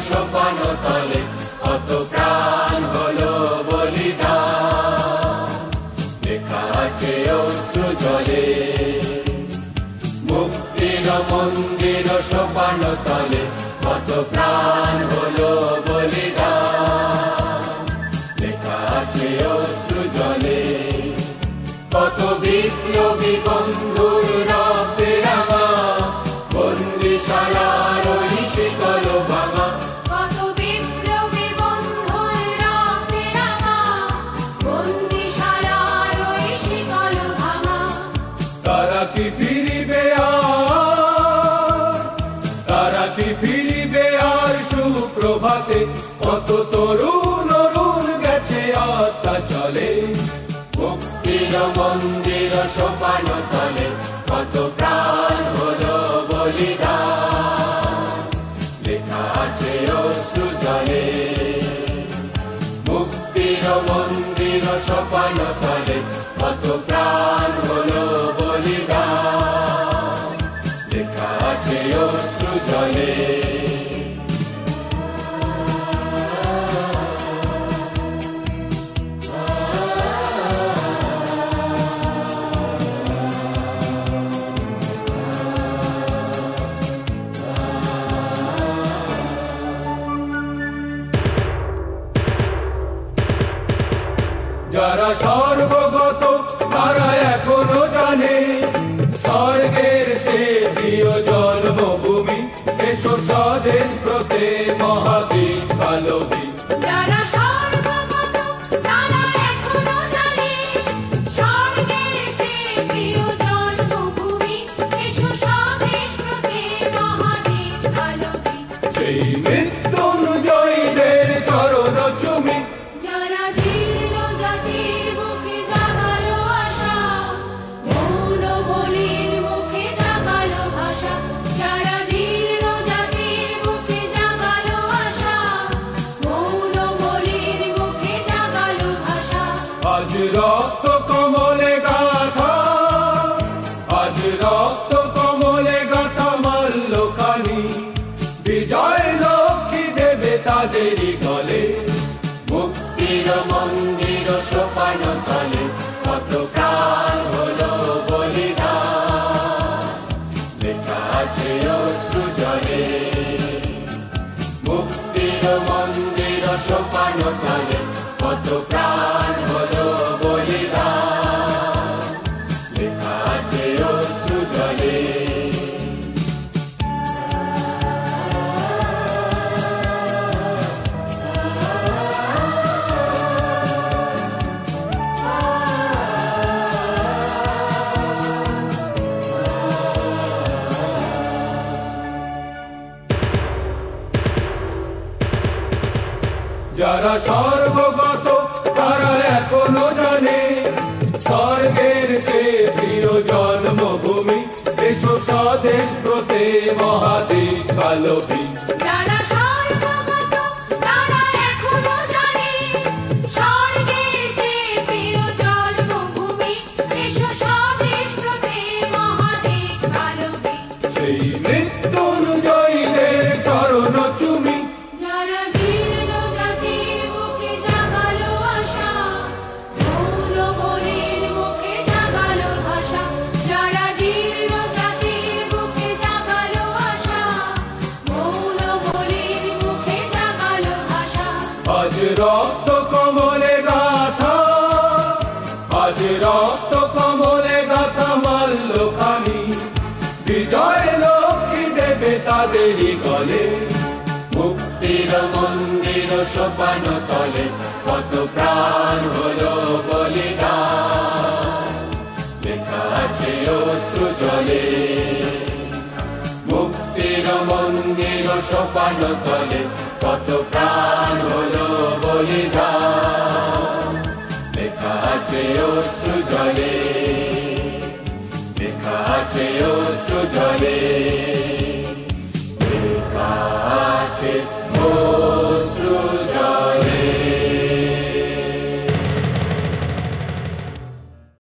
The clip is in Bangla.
সোপান তলে কত প্রাণ হলো বলিদান, লেখা আছে অশ্রু জলে। মুক্তির মন্দির সোপান তলে কত প্রাণ হলো বলিদান, লেখা আছে অশ্রু জলে। কত বিপ্লবী বন্ধুর রক্তে রাঙা বন্দিশালার ওই শিকল ভাঙা, কত বিপ্লবী বন্ধুর রক্তে রাঙা বন্দিশালার ওই শিকল ভাঙা। তারা কি ফিরিবে আর, তারা কি ফিরিবে আর সুপ্রভাতে? কত তরুণ অরুণ গেছে আস্থা চলে। মুক্তির মন্দির সোপান তলে কত প্রাণ হলো বলিদান, লেখা আছে অশ্রু জলে। মুক্তির মন্দির সোপান তলে কত প্রাণ হলো বলিদান, লেখা আছে অশ্রু জলে। যারা সর্বগত তারা এখনো জানে স্বর্গের চেয়ে প্রিয় জন্মভূমি। এসো স্বদেশ ব্রতে মহাবীর ভালোবী। যারা সর্বগত তারা এখনো জানে স্বর্গের চেয়ে প্রিয় জন্মভূমি। এসো স্বদেশ ব্রতে মহাবীর ভালোবী। সেই মৃত্যুঞ্জয়ীদের চরণ চুমি, যারা জীর্ণ জাতির বুকে জাগালো আশা, মৌন বলির মুখে জাগালো ভাষা। যারা জীর্ণ জাতির বুকে জাগালো আশা, মৌন বলির মুখে জাগালো ভাষা। আজ রক্ত কমলে গাথা, আজ রক্ত কমলে গাথা মাল্যখানি। বিজয় লক্ষ্মী দেবে তাদেরই গলে। মুক্তির মন্দির সোপান তলে কত প্রাণ হলো বলিদান, লেখা আছে অশ্রু জলে। মুক্তির মন্দির সোপান তলে কত প্রাণ হলো বলিদান, লেখা আছে অশ্রু জলে। যারা সর্বগত তারা এখনো জানে স্বর্গের চেয়ে প্রিয় জন্মভূমি। এসো স্বদেশ ব্রতে মহাবীর ভালোবী। যারা সর্বগত তারা এখনো জানে স্বর্গের চেয়ে প্রিয় জন্মভূমি। এসো স্বদেশ ব্রতে মহাবীর ভালোবী। সেই মৃত্যুঞ্জয়ীদের চরণ চুমি, যারা জীর্ণ জাতির বুকে জাগালো আশা, মৌন বলির মুখে জাগালো ভাষা। যারা জীর্ণ জাতির বুকে জাগালো আশা, মৌন বলির মুখে জাগালো ভাষা। আজ রক্ত কমলে গাথা, আজ রক্ত কমলে গাথা মাল্যখানি। বিজয় লক্ষ্মী দেবে তাদেরই গলে। মুক্তির মন্দির সোপান তলে কত প্রাণ হলো বলিদান, লেখা আছে অশ্রু জলে। মুক্তির মন্দির সোপান তলে কত প্রাণ হলো বলিদান, লেখা আছে অশ্রু জলে, লেখা আছে